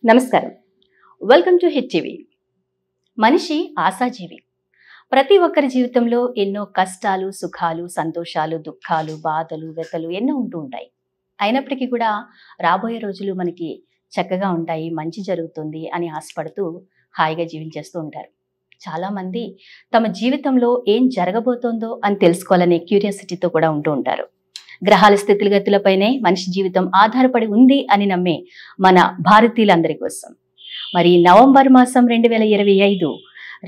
నమస్కారం. Welcome to hit TV. మనిషి ఆశాజీవి. ప్రతి ఒక్కరి జీవితంలో ఎన్నో కష్టాలు, సుఖాలు, సంతోషాలు, దుఃఖాలు, బాధలు, వ్యతలు ఎన్నో ఉంటూ ఉంటాయి. అయినప్పటికీ కూడా రాబోయే రోజులు మనకి చక్కగా ఉంటాయి, మంచి జరుగుతుంది అని ఆశపడుతూ హాయిగా జీవించేస్తూ ఉంటారు. చాలామంది తమ జీవితంలో ఏం జరగబోతోందో అని తెలుసుకోవాలనే క్యూరియాసిటీతో కూడా ఉంటూ ఉంటారు. గ్రహాల స్థితిగతులపైనే మనిషి జీవితం ఆధారపడి ఉంది అని నమ్మే మన భారతీయులందరి కోసం మరి నవంబర్ మాసం 2025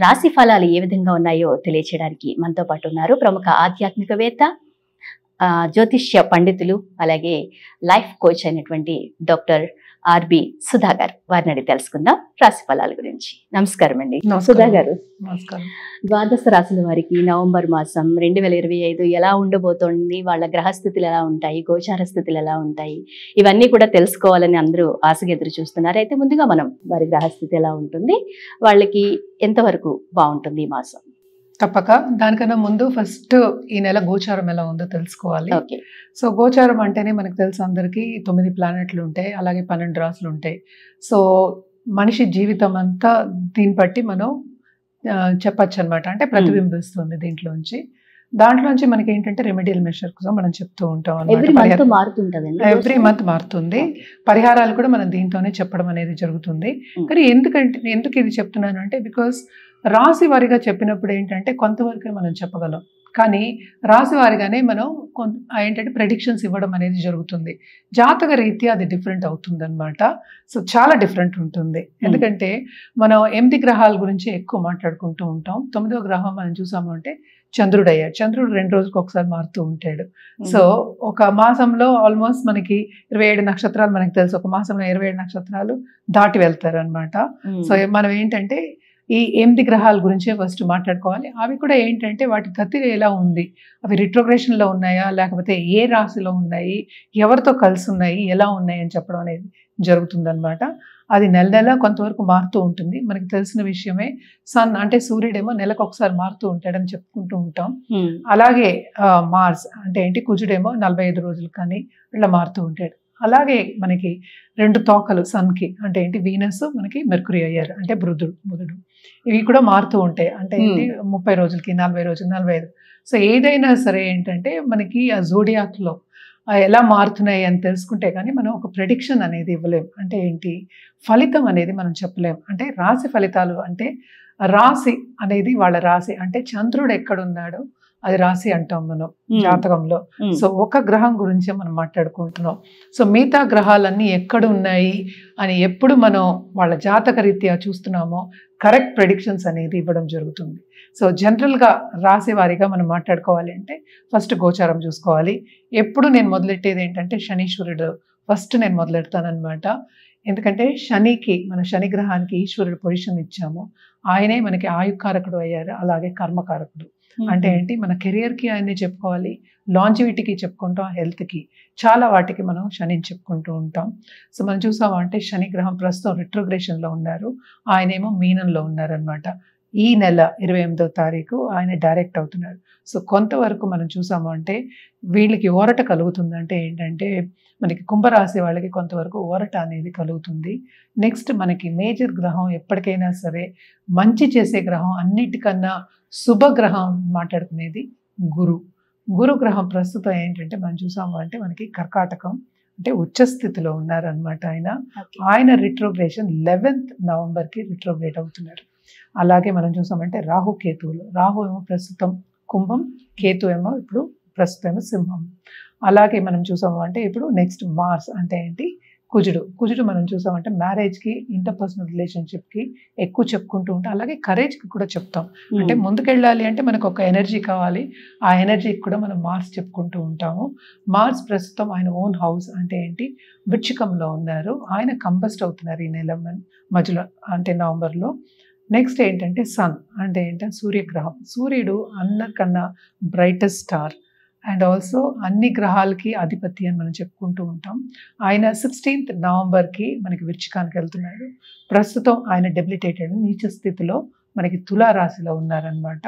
రాశి ఫలాలు ఏ విధంగా ఉన్నాయో తెలియచేయడానికి మనతో పాటు ఉన్నారు ప్రముఖ ఆధ్యాత్మికవేత్త, జ్యోతిష్య పండితులు, అలాగే లైఫ్ కోచ్ అయినటువంటి డాక్టర్ ఆర్బి సుధా గారు. వారిని అడిగి తెలుసుకుందాం రాశి ఫలాల గురించి. నమస్కారం అండి సుధా గారు. నమస్కారం. ద్వాదశ రాశుల వారికి నవంబర్ మాసం 2025 ఎలా ఉండబోతోంది, వాళ్ళ గ్రహస్థితులు ఎలా ఉంటాయి, గోచార స్థితులు ఎలా ఉంటాయి, ఇవన్నీ కూడా తెలుసుకోవాలని అందరూ ఆశగా ఎదురు చూస్తున్నారు. అయితే ముందుగా మనం వారి గ్రహస్థితి ఎలా ఉంటుంది, వాళ్ళకి ఎంతవరకు బాగుంటుంది ఈ మాసం? తప్పక. దానికన్నా ముందు ఫస్ట్ ఈ నెల గోచారం ఎలా ఉందో తెలుసుకోవాలి. ఓకే. సో గోచారం అంటేనే మనకు తెలుసు అందరికీ 9 ప్లానెట్లు ఉంటాయి, అలాగే 12 రాసులు ఉంటాయి. సో మనిషి జీవితం అంతా దీన్ని బట్టి మనం చెప్పచ్చు అనమాట. అంటే ప్రతిబింబిస్తుంది దీంట్లోంచి. దాంట్లోంచి మనకి ఏంటంటే రెమెడియల్ మెషర్ కోసం మనం చెప్తూ ఉంటాం అనమాట. ఎవ్రీ మంత్ మారుతుంది. పరిహారాలు కూడా మనం దీంతోనే చెప్పడం అనేది జరుగుతుంది. కానీ ఎందుకు ఇది చెప్తున్నాను అంటే, బికాస్ రాశి వారిగా చెప్పినప్పుడు ఏంటంటే కొంతవరకే మనం చెప్పగలం, కానీ రాశి వారిగానే మనం ఏంటంటే ప్రెడిక్షన్స్ ఇవ్వడం అనేది జరుగుతుంది. జాతక రీత్యా అది డిఫరెంట్ అవుతుంది అనమాట. సో చాలా డిఫరెంట్ ఉంటుంది. ఎందుకంటే మనం 8 గ్రహాల గురించి ఎక్కువ మాట్లాడుకుంటూ ఉంటాం. 9వ గ్రహం మనం చూసాము అంటే చంద్రుడు అయ్యాడు. చంద్రుడు 2 రోజులకు ఒకసారి మారుతూ ఉంటాడు. సో ఒక మాసంలో ఆల్మోస్ట్ మనకి 27 నక్షత్రాలు మనకి తెలుసు. ఒక మాసంలో 27 నక్షత్రాలు దాటి వెళ్తారు అనమాట. సో మనం ఏంటంటే ఈ 8 గ్రహాల గురించే ఫస్ట్ మాట్లాడుకోవాలి. అవి కూడా ఏంటంటే వాటి గతి ఎలా ఉంది, అవి రిట్రోగ్రేషన్లో ఉన్నాయా, లేకపోతే ఏ రాశిలో ఉన్నాయి, ఎవరితో కలిసి ఉన్నాయి, ఎలా ఉన్నాయి అని చెప్పడం అనేది జరుగుతుందన్నమాట. అది నెల నెల కొంతవరకు మారుతూ ఉంటుంది. మనకి తెలిసిన విషయమే. సన్ అంటే సూర్యుడేమో నెలకు ఒకసారి మారుతూ ఉంటాడని చెప్పుకుంటూ ఉంటాం. అలాగే మార్స్ అంటే ఏంటి, కుజుడేమో 45 రోజులు కానీ ఇట్లా మారుతూ ఉంటాడు. అలాగే మనకి 2 తోకలు సన్కి అంటే ఏంటి, వీనస్, మనకి మెర్కురీ అయ్యారు అంటే బుధుడు. ఇవి కూడా మారుతూ ఉంటాయి. అంటే ఏంటి, 30 రోజులకి, 40 రోజులు, 45. సో ఏదైనా సరే ఏంటంటే మనకి ఆ జోడియాక్లో ఎలా మారుతున్నాయి అని తెలుసుకుంటే కానీ మనం ఒక ప్రెడిక్షన్ అనేది ఇవ్వలేం. అంటే ఏంటి, ఫలితం అనేది మనం చెప్పలేం. అంటే రాశి ఫలితాలు అంటే రాశి అనేది వాళ్ళ రాశి అంటే చంద్రుడు ఎక్కడున్నాడో అది రాశి అంటాం మనం జాతకంలో. సో ఒక గ్రహం గురించే మనం మాట్లాడుకుంటున్నాం. సో మిగతా గ్రహాలన్నీ ఎక్కడ ఉన్నాయి అని ఎప్పుడు మనం వాళ్ళ జాతక రీత్యా చూస్తున్నామో కరెక్ట్ ప్రెడిక్షన్స్ అనేది ఇవ్వడం జరుగుతుంది. సో జనరల్గా రాశి వారిగా మనం మాట్లాడుకోవాలి అంటే ఫస్ట్ గోచారం చూసుకోవాలి. ఎప్పుడు నేను మొదలెట్టేది ఏంటంటే శనీశ్వరుడు ఫస్ట్ నేను మొదలెడతానమాట. ఎందుకంటే శనికి, మన శని గ్రహానికి ఈశ్వరుడు పొజిషన్ ఇచ్చాము. ఆయనే మనకి ఆయుకారకుడు అయ్యారు, అలాగే కర్మకారకుడు. అంటే ఏంటి, మన కెరియర్కి ఆయన్ని చెప్పుకోవాలి, లాంజివిటీకి చెప్పుకుంటాం, హెల్త్కి, చాలా వాటికి మనం శనిని చెప్పుకుంటూ ఉంటాం. సో మనం చూసాము అంటే శని గ్రహం ప్రస్తుతం రిట్రోగ్రేషన్లో ఉన్నారు, ఆయనేమో మీనంలో ఉన్నారనమాట. ఈ నెల 28వ తారీఖు ఆయన డైరెక్ట్ అవుతున్నారు. సో కొంతవరకు మనం చూసాము అంటే వీళ్ళకి ఊరట కలుగుతుంది. అంటే ఏంటంటే మనకి కుంభరాశి వాళ్ళకి కొంతవరకు ఊరట అనేది కలుగుతుంది. నెక్స్ట్ మనకి మేజర్ గ్రహం ఎప్పటికైనా సరే మంచి చేసే గ్రహం, అన్నిటికన్నా శుభగ్రహం మాట్లాడుకునేది గురు గ్రహం. ప్రస్తుతం ఏంటంటే మనం చూసాము అంటే మనకి కర్కాటకం అంటే ఉచ్చస్థితిలో ఉన్నారనమాట. ఆయన రిట్రోగ్రేషన్ 11th నవంబర్కి రిట్రోగ్రేట్ అవుతున్నారు. అలాగే మనం చూసామంటే రాహు ఏమో ప్రస్తుతం కుంభం, కేతు ఏమో ఇప్పుడు ప్రస్తుతం సింహం. అలాగే మనం చూసాము అంటే ఇప్పుడు నెక్స్ట్ మార్స్ అంటే ఏంటి, కుజుడు మనం చూసామంటే మ్యారేజ్కి, ఇంటర్పర్సనల్ రిలేషన్షిప్కి ఎక్కువ చెప్పుకుంటూ ఉంటాం. అలాగే కరేజ్కి కూడా చెప్తాం. అంటే ముందుకెళ్ళాలి అంటే మనకు ఒక ఎనర్జీ కావాలి, ఆ ఎనర్జీకి కూడా మనం మార్స్ చెప్పుకుంటూ ఉంటాము. మార్స్ ప్రస్తుతం ఆయన ఓన్ హౌస్ అంటే ఏంటి, వృశ్చికంలో ఉన్నారు. ఆయన కంబస్ట్ అవుతున్నారు ఈ నెల మధ్యలో అంటే నవంబర్లో. నెక్స్ట్ ఏంటంటే సన్ అంటే ఏంటంటే సూర్యగ్రహం. సూర్యుడు అందరికన్నా బ్రైటెస్ట్ స్టార్ అండ్ ఆల్సో అన్ని గ్రహాలకి అధిపతి అని మనం చెప్పుకుంటూ ఉంటాం. ఆయన 16th నవంబర్కి మనకి వృశ్చికానికి వెళ్తున్నాడు. ప్రస్తుతం ఆయన డెబిలిటేటెడ్ నీచ స్థితిలో మనకి తులారాశిలో ఉన్నారనమాట.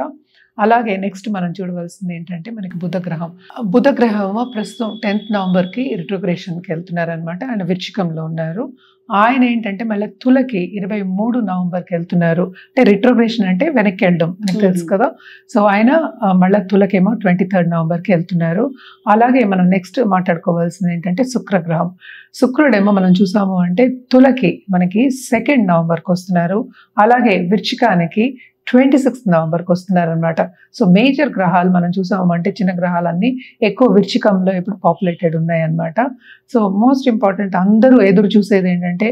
అలాగే నెక్స్ట్ మనం చూడవలసింది ఏంటంటే మనకి బుధ గ్రహం. బుధ గ్రహం ప్రస్తుతం 10th నవంబర్కి రిట్రోగ్రేషన్కి వెళ్తున్నారు అనమాట. ఆయన వృశ్చికంలో ఉన్నారు. ఆయన ఏంటంటే మళ్ళీ తులకి 23 నవంబర్కి వెళ్తున్నారు. అంటే రిట్రోగ్రేషన్ అంటే వెనక్కి వెళ్ళడం మనకు తెలుసు కదా. సో ఆయన మళ్ళీ తులకేమో 23rd నవంబర్కి వెళ్తున్నారు. అలాగే మనం నెక్స్ట్ మాట్లాడుకోవాల్సింది ఏంటంటే శుక్రగ్రహం. శుక్రుడేమో మనం చూసాము అంటే తులకి మనకి 2nd నవంబర్కి వస్తున్నారు. అలాగే వృశ్చికానికి 26th నవంబర్కి వస్తున్నారు అనమాట. సో మేజర్ గ్రహాలు మనం చూసాము అంటే చిన్న గ్రహాలన్నీ ఎక్కువ వృశ్చికంలో ఇప్పుడు పాపులేటెడ్ ఉన్నాయి అనమాట. సో మోస్ట్ ఇంపార్టెంట్ అందరూ ఎదురు చూసేది ఏంటంటే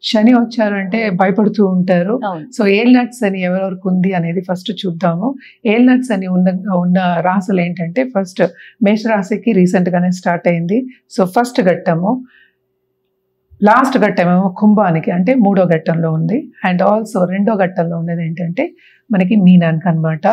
శని వచ్చారంటే భయపడుతూ ఉంటారు. సో ఏల్నట్స్ అని ఎవరెవరికి ఉంది అనేది ఫస్ట్ చూద్దాము. ఏల్నట్స్ అని ఉన్న రాశులు ఏంటంటే ఫస్ట్ మేషరాశికి రీసెంట్గానే స్టార్ట్ అయింది. సో ఫస్ట్ ఘట్టము, లాస్ట్ ఘట్టం ఏమో కుంభానికి అంటే 3వ ఘట్టంలో ఉంది. అండ్ ఆల్సో 2వ ఘట్టంలో ఉన్నది ఏంటంటే మనకి మీనానికి అనమాట.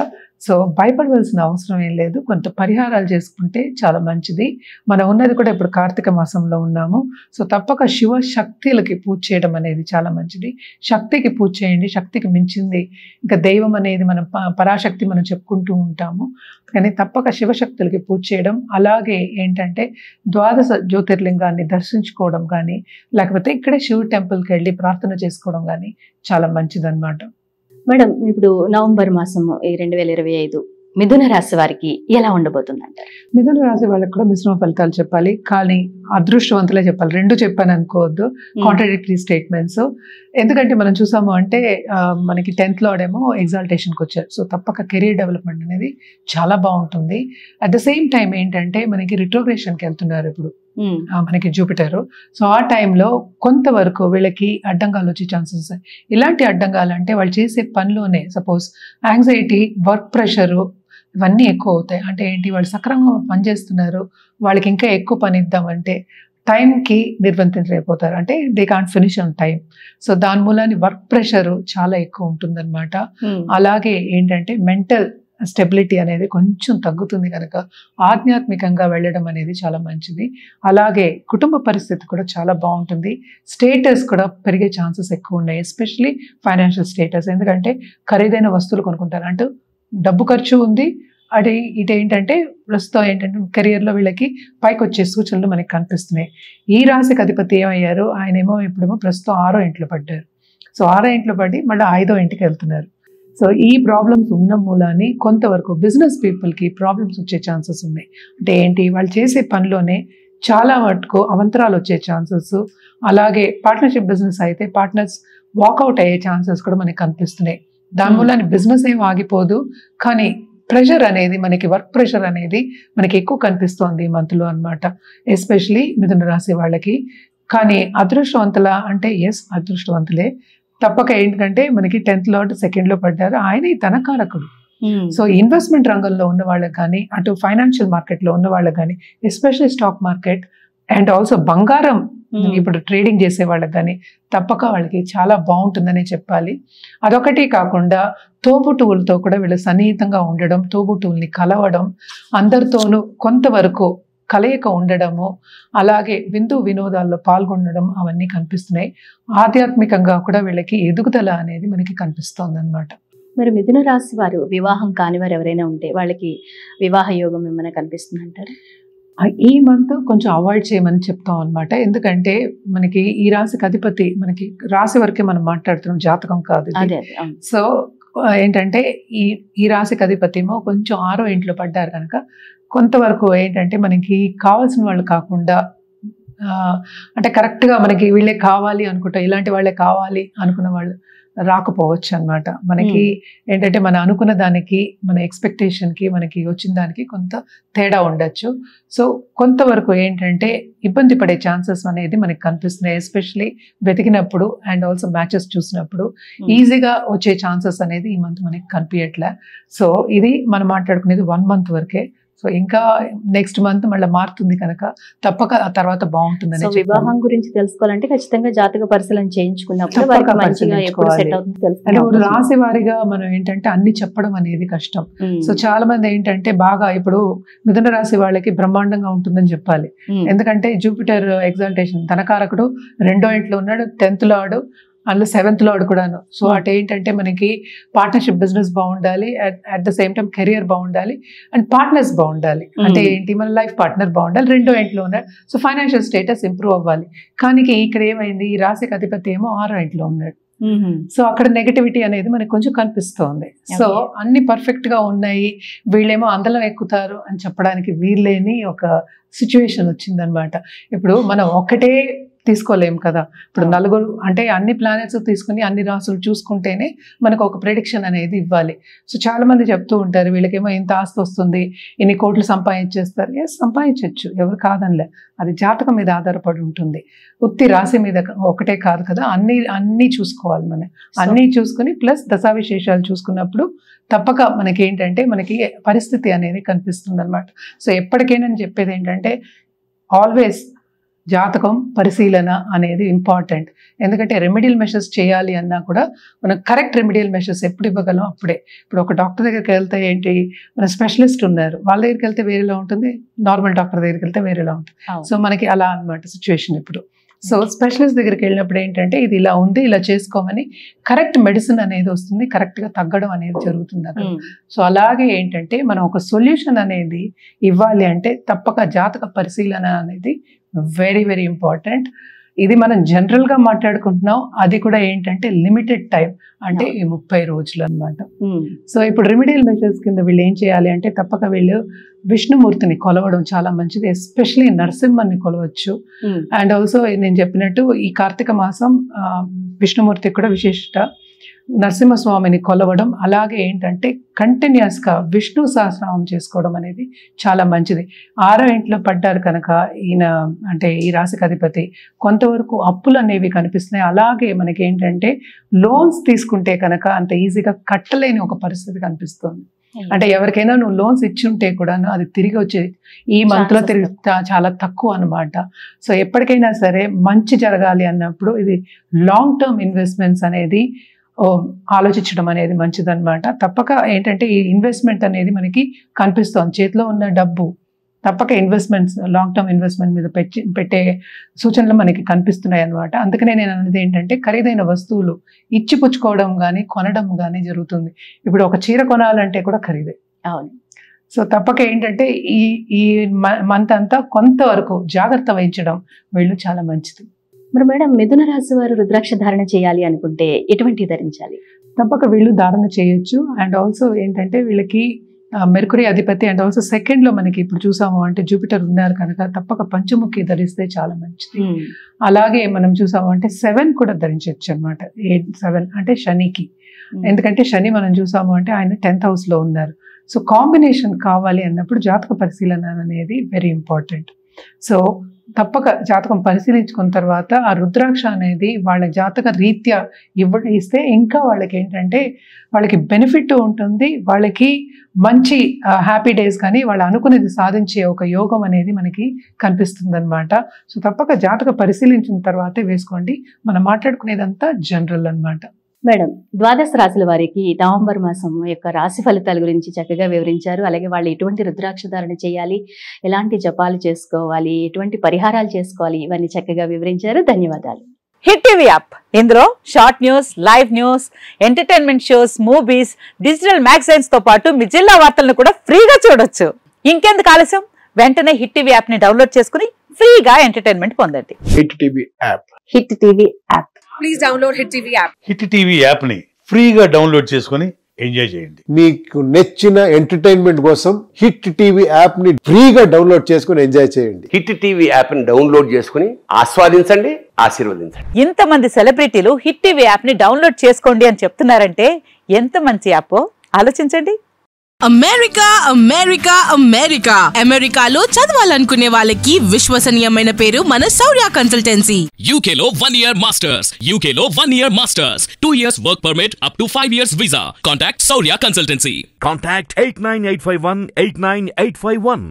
సో భయపడవలసిన అవసరం ఏం లేదు. కొంత పరిహారాలు చేసుకుంటే చాలా మంచిది. మనం ఉన్నది కూడా ఇప్పుడు కార్తీక మాసంలో ఉన్నాము. సో తప్పక శివ శక్తులకి పూజ చేయడం అనేది చాలా మంచిది. శక్తికి పూజ చేయండి. శక్తికి మించింది ఇంకా దైవం అనేది మనం పరాశక్తి మనం చెప్పుకుంటూ ఉంటాము. కానీ తప్పక శివశక్తులకి పూజ చేయడం, అలాగే ఏంటంటే ద్వాదశ జ్యోతిర్లింగాన్ని దర్శించుకోవడం కానీ, లేకపోతే ఇక్కడే శివ టెంపుల్కి వెళ్ళి ప్రార్థన చేసుకోవడం కానీ చాలా మంచిదన్నమాట. మేడం, ఇప్పుడు నవంబర్ మాసము 2025 మిథున రాశి వారికి ఎలా ఉండబోతుంది అంటారు? మిథున రాశి వాళ్ళకి కూడా మిశ్రమ ఫలితాలు చెప్పాలి, కానీ అదృష్టవంతులే చెప్పాలి. రెండు చెప్పాను అనుకోవద్దు, కాంట్రాడిక్టరీ స్టేట్మెంట్స్. ఎందుకంటే మనం చూసాము అంటే మనకి 10th లార్డేమో ఎగ్జాల్టేషన్కి వచ్చారు. సో తప్పక కెరీర్ డెవలప్మెంట్ అనేది చాలా బాగుంటుంది. అట్ ద సేమ్ టైం ఏంటంటే మనకి రిట్రోగ్రేషన్కి వెళ్తున్నారు ఇప్పుడు మనకి జూపిటర్. సో ఆ టైంలో కొంతవరకు వీళ్ళకి అడ్డంగాలు వచ్చే ఛాన్సెస్ ఉన్నాయి. ఇలాంటి అడ్డంగాలు అంటే వాళ్ళు చేసే పనిలోనే సపోజ్ యాంగ్జైటీ, వర్క్ ప్రెషరు ఇవన్నీ ఎక్కువ అవుతాయి. అంటే ఏంటి, వాళ్ళు సక్రమంగా పనిచేస్తున్నారు, వాళ్ళకి ఇంకా ఎక్కువ పని ఇద్దామంటే టైంకి నిర్వర్తించలేకపోతారు. అంటే they can't finish on time. So దాని మూలాన్ని వర్క్ ప్రెషర్ చాలా ఎక్కువ ఉంటుందన్నమాట. అలాగే ఏంటంటే మెంటల్ స్టెబిలిటీ అనేది కొంచెం తగ్గుతుంది కనుక ఆధ్యాత్మికంగా వెళ్ళడం అనేది చాలా మంచిది. అలాగే కుటుంబ పరిస్థితి కూడా చాలా బాగుంటుంది. స్టేటస్ కూడా పెరిగే ఛాన్సెస్ ఎక్కువ ఉన్నాయి, ఎస్పెషలీ ఫైనాన్షియల్ స్టేటస్. ఎందుకంటే ఖరీదైన వస్తువులు కొనుక్కుంటారు, అంటూ డబ్బు ఖర్చు ఉంది. అది ఇటు ఏంటంటే ప్రస్తుతం ఏంటంటే కెరియర్లో వీళ్ళకి పైకి వచ్చే సూచనలు మనకి కనిపిస్తున్నాయి. ఈ రాశికి అధిపతి ఏమయ్యారు, ఆయనేమో ఇప్పుడేమో ప్రస్తుతం 6వ ఇంట్లో పడ్డారు. సో 6వ ఇంట్లో పడి మళ్ళీ 5వ ఇంటికి వెళ్తున్నారు. సో ఈ ప్రాబ్లమ్స్ ఉన్న మూలాన్ని కొంతవరకు బిజినెస్ పీపుల్కి ప్రాబ్లమ్స్ వచ్చే ఛాన్సెస్ ఉన్నాయి. అంటే ఏంటి, వాళ్ళు చేసే పనిలోనే చాలా మటుకు అవంతరాలు వచ్చే ఛాన్సెస్. అలాగే పార్ట్నర్షిప్ బిజినెస్ అయితే పార్ట్నర్స్ వాకౌట్ అయ్యే ఛాన్సెస్ కూడా మనకి కనిపిస్తున్నాయి. దాని మూలాన్ని బిజినెస్ ఏం ఆగిపోదు, కానీ ప్రెషర్ అనేది మనకి వర్క్ ప్రెషర్ అనేది మనకి ఎక్కువ కనిపిస్తోంది ఈ మంత్లో అనమాట, ఎస్పెషలీ మిథున రాశి వాళ్ళకి. కానీ అదృష్టవంతులా అంటే ఎస్, అదృష్టవంతులే తప్పక. ఏంటంటే మనకి 10th లార్డ్ 2nd లో పడ్డారు, ఆయన ధనకారకుడు. సో ఇన్వెస్ట్మెంట్ రంగంలో ఉన్న వాళ్ళకి కానీ, అటు ఫైనాన్షియల్ మార్కెట్లో ఉన్న వాళ్ళకి కానీ, especially stock market and also బంగారం ఇప్పుడు ట్రేడింగ్ చేసే వాళ్ళకి కానీ తప్పక వాళ్ళకి చాలా బాగుంటుందని చెప్పాలి. అదొకటి కాకుండా తోబుట్టువులతో కూడా వీళ్ళు సన్నిహితంగా ఉండడం, తోబుట్టువుల్ని కలవడం, అందరితోనూ కొంతవరకు కలయిక ఉండడము, అలాగే విందు వినోదాల్లో పాల్గొనడం అవన్నీ కనిపిస్తున్నాయి. ఆధ్యాత్మికంగా కూడా వీళ్ళకి ఎదుగుదల అనేది మనకి కనిపిస్తోంది అనమాట. మరి మిథున రాశి వారు వివాహం కాని వారు ఎవరైనా ఉంటే వాళ్ళకి వివాహ యోగం ఏమైనా కనిపిస్తుంది అంటారు? ఈ మంత్ కొంచెం అవాయిడ్ చేయమని చెప్తాం అనమాట. ఎందుకంటే మనకి ఈ రాశికి అధిపతి, మనకి రాశి వరకే మనం మాట్లాడుతున్నాం, జాతకం కాదు. సో ఏంటంటే ఈ రాశికి అధిపతి ఏమో కొంచెం 6వ ఇంట్లో పడ్డారు కనుక కొంతవరకు ఏంటంటే మనకి కావాల్సిన వాళ్ళు కాకుండా, అంటే కరెక్ట్గా మనకి వీళ్ళే కావాలి అనుకుంటా, ఇలాంటి వాళ్ళే కావాలి అనుకున్న వాళ్ళు రాకపోవచ్చు అనమాట. మనకి ఏంటంటే మన అనుకున్న దానికి, మన ఎక్స్పెక్టేషన్కి, మనకి వచ్చిన దానికి కొంత తేడా ఉండొచ్చు. సో కొంతవరకు ఏంటంటే ఇబ్బంది పడే ఛాన్సెస్ అనేది మనకి కనిపిస్తున్నాయి, ఎస్పెషలీ వెతికినప్పుడు అండ్ ఆల్సో మ్యాచెస్ చూసినప్పుడు. ఈజీగా వచ్చే ఛాన్సెస్ అనేది ఈ మంత్ మనకి కనిపించట్లే. సో ఇది మనం మాట్లాడుకునేది 1 మంత్ వరకే. సో ఇంకా నెక్స్ట్ మంత్ మళ్ళీ మారుతుంది కనుక తప్పక ఆ తర్వాత బాగుంటుందని. వివాహం గురించి తెలుసుకోవాలంటే ఖచ్చితంగా జాతక పరిశీలన చేయించుకున్నప్పుడు అంటే రాశి వారిగా మనం ఏంటంటే అన్ని చెప్పడం అనేది కష్టం. సో చాలా మంది ఏంటంటే బాగా ఇప్పుడు మిథున రాశి వాళ్ళకి బ్రహ్మాండంగా ఉంటుందని చెప్పాలి. ఎందుకంటే జూపిటర్ ఎగ్జాల్టేషన్ ధనకారకుడు 2వ ఇంట్లో ఉన్నాడు, 10th లార్డ్ అందులో 7th లార్డ్ కూడాను. సో అటు ఏంటంటే మనకి పార్ట్నర్షిప్ బిజినెస్ బాగుండాలి, at the same time career బాగుండాలి, అండ్ పార్ట్నర్స్ బాగుండాలి. అంటే ఏంటి, మన లైఫ్ పార్ట్నర్ బాగుండాలి, రెండో ఇంట్లో ఉన్నాడు. సో ఫైనాన్షియల్ స్టేటస్ ఇంప్రూవ్ అవ్వాలి. కానీ ఇక్కడ ఏమైంది, ఈ రాశికి అధిపతి ఏమో 6వ ఇంట్లో ఉన్నాడు. సో అక్కడ నెగటివిటీ అనేది మనకి కొంచెం కనిపిస్తోంది. సో అన్ని పర్ఫెక్ట్ గా ఉన్నాయి, వీళ్ళేమో అందలం ఎక్కుతారు అని చెప్పడానికి వీల్లేని ఒక సిచ్యువేషన్ వచ్చిందనమాట. ఇప్పుడు మనం ఒకటే తీసుకోలేము కదా. ఇప్పుడు నలుగురు అంటే అన్ని ప్లానెట్స్ తీసుకుని అన్ని రాసులు చూసుకుంటేనే మనకు ఒక ప్రెడిక్షన్ అనేది ఇవ్వాలి. సో చాలా మంది చెప్తూ ఉంటారు, వీళ్ళకేమో ఇంత ఆస్తి వస్తుంది, ఇన్ని కోట్లు సంపాదించేస్తారు. సంపాదించవచ్చు, ఎవరు కాదనిలే, అది జాతకం మీద ఆధారపడి ఉంటుంది. ఉత్తి రాశి మీద ఒకటే కాదు కదా, అన్ని చూసుకోవాలి. మనం అన్ని చూసుకుని ప్లస్ దశావిశేషాలు చూసుకున్నప్పుడు తప్పక మనకి ఏంటంటే మనకి పరిస్థితి అనేది కనిపిస్తుంది అనమాట. సో ఎప్పటికైనా చెప్పేది ఏంటంటే ఆల్వేస్ జాతకం పరిశీలన అనేది ఇంపార్టెంట్. ఎందుకంటే రెమెడియల్ మెషర్స్ చేయాలి అన్నా కూడా మనం కరెక్ట్ రెమెడియల్ మెషర్స్ ఎప్పుడు ఇవ్వగలం అప్పుడే. ఇప్పుడు ఒక డాక్టర్ దగ్గరికి వెళ్తే ఏంటి, మన స్పెషలిస్ట్ ఉన్నారు, వాళ్ళ దగ్గరికి వెళ్తే వేరేలా ఉంటుంది, నార్మల్ డాక్టర్ దగ్గరికి వెళ్తే వేరేలా ఉంటుంది. సో మనకి అలా అనమాట సిచ్యువేషన్ ఇప్పుడు. సో స్పెషలిస్ట్ దగ్గరికి వెళ్ళినప్పుడు ఏంటంటే ఇది ఇలా ఉంది, ఇలా చేసుకోమని కరెక్ట్ మెడిసిన్ అనేది వస్తుంది, కరెక్ట్గా తగ్గడం అనేది జరుగుతుంది అక్కడ. సో అలాగే ఏంటంటే మనం ఒక సొల్యూషన్ అనేది ఇవ్వాలి అంటే తప్పక జాతక పరిశీలన అనేది వెరీ వెరీ ఇంపార్టెంట్. ఇది మనం జనరల్గా మాట్లాడుకుంటున్నాం, అది కూడా ఏంటంటే లిమిటెడ్ టైం, అంటే ఈ 30 రోజులు అనమాట. సో ఇప్పుడు రెమెడియల్ మెషర్స్ కింద వీళ్ళు ఏం చేయాలి అంటే తప్పక వీళ్ళు విష్ణుమూర్తిని కొలవడం చాలా మంచిది, ఎస్పెషలీ నరసింహని కొలవచ్చు. అండ్ ఆల్సో నేను చెప్పినట్టు ఈ కార్తీక మాసం విష్ణుమూర్తికి కూడా విశిష్ట, నరసింహస్వామిని కొలవడం, అలాగే ఏంటంటే కంటిన్యూస్గా విష్ణు సహస్రనామం చేసుకోవడం అనేది చాలా మంచిది. 6వ ఇంట్లో పడ్డారు కనుక ఈయన అంటే ఈ రాశికి అధిపతి, కొంతవరకు అప్పులు అనేవి కనిపిస్తున్నాయి. అలాగే మనకి ఏంటంటే లోన్స్ తీసుకుంటే కనుక అంత ఈజీగా కట్టలేని ఒక పరిస్థితి కనిపిస్తుంది. అంటే ఎవరికైనా నువ్వు లోన్స్ ఇచ్చి ఉంటే కూడా అది తిరిగి వచ్చేది ఈ మంత్లో తిరిగి చాలా తక్కువ అనమాట. సో ఎప్పటికైనా సరే మంచి జరగాలి అన్నప్పుడు ఇది లాంగ్ టర్మ్ ఇన్వెస్ట్మెంట్స్ అనేది ఆలోచించడం అనేది మంచిదన్నమాట. తప్పక ఏంటంటే ఈ ఇన్వెస్ట్మెంట్ అనేది మనకి కనిపిస్తోంది, చేతిలో ఉన్న డబ్బు తప్పక ఇన్వెస్ట్మెంట్స్, లాంగ్ టర్మ్ ఇన్వెస్ట్మెంట్ మీద పెట్టే సూచనలు మనకి కనిపిస్తున్నాయి అనమాట. అందుకనే నేను అన్నది ఏంటంటే ఖరీదైన వస్తువులు ఇచ్చిపుచ్చుకోవడం కానీ కొనడం కానీ జరుగుతుంది. ఇప్పుడు ఒక చీర కొనాలంటే కూడా ఖరీదే. అవును. సో తప్పక ఏంటంటే ఈ మంత్ అంతా కొంతవరకు జాగ్రత్త వహించడం వీళ్ళు చాలా మంచిది. మరి మేడం, మిథున రాశి వారు రుద్రాక్ష ధారణ చేయాలి అనుకుంటే ఎటువంటి ధరించాలి? తప్పక వీళ్ళు ధారణ చేయొచ్చు. అండ్ ఆల్సో ఏంటంటే వీళ్ళకి మెర్కురీ అధిపతి అండ్ ఆల్సో 2nd లో మనకి ఇప్పుడు చూసాము అంటే జూపిటర్ ఉన్నారు కనుక తప్పక పంచముఖి ధరిస్తే చాలా మంచిది. అలాగే మనం చూసాము అంటే 7 కూడా ధరించవచ్చు అనమాట. 7 అంటే శనికి, ఎందుకంటే శని మనం చూసాము అంటే ఆయన 10th house లో ఉన్నారు. సో కాంబినేషన్ కావాలి అన్నప్పుడు జాతక పరిశీలన అనేది వెరీ ఇంపార్టెంట్. సో తప్పక జాతకం పరిశీలించుకున్న తర్వాత ఆ రుద్రాక్ష అనేది వాళ్ళ జాతక రీత్యా ఇస్తే ఇంకా వాళ్ళకి ఏంటంటే వాళ్ళకి బెనిఫిట్ ఉంటుంది, వాళ్ళకి మంచి హ్యాపీ డేస్ కానీ వాళ్ళు అనుకునేది సాధించే ఒక యోగం అనేది మనకి కనిపిస్తుంది అనమాట. సో తప్పక జాతక పరిశీలించిన తర్వాతే వేసుకోండి. మనం మాట్లాడుకునేదంతా జనరల్ అనమాట. మేడం, ద్వాదశ రాశుల వారికి నవంబర్ మాసం యొక్క రాశి ఫలితాల గురించి చక్కగా వివరించారు. అలాగే వాళ్ళు ఎటువంటి రుద్రాక్ష ధారణ చేయాలి, ఎలాంటి జపాలు చేసుకోవాలి, ఎటువంటి పరిహారాలు చేసుకోవాలి, ఇవన్నీ చక్కగా వివరించారు. ధన్యవాదాలు. హిట్ టీవీ యాప్, ఇందులో short news, live news, entertainment shows, movies, digital magazines తో పాటు మీ జిల్లా వార్తలను కూడా ఫ్రీగా చూడొచ్చు. ఇంకెందుకు ఆలస్యం, వెంటనే హిట్ టీవీ యాప్ ని డౌన్లోడ్ చేసుకుని ఫ్రీగా ఎంటర్టైన్మెంట్ పొందండి. Hit TV app. Hit TV app. Please download hit TV app. Hit TV app ని ఫ్రీగా డౌన్లోడ్ చేసుకుని ఎంజాయ్ చేయండి. మీకు నచ్చిన ఎంటర్టైన్మెంట్ కోసం హిట్ టీవీ యాప్ ని ఫ్రీగా డౌన్లోడ్ చేసుకుని ఎంజాయ్ చేయండి. హిట్ టీవీ యాప్ ని డౌన్లోడ్ చేసుకుని ఆస్వాదించండి, ఆశీర్వదించండి. ఇంతమంది సెలబ్రిటీలు హిట్ టీవీ యాప్ ని డౌన్లోడ్ చేసుకోండి అని చెప్తున్నారంటే ఎంత మంచి యాప్ ఆలోచించండి. అమెరికా అమెరికా అమెరికా అమెరికాలో చదవాలనుకునే వాళ్ళకి విశ్వసనీయమైన పేరు మన శౌర్య కన్సల్టెన్సీ. UK లో 1 year masters, UK లో 1 year masters, 2 years work permit up to 5 years visa. Contact Saurya Consultancy. Contact 89851 89851.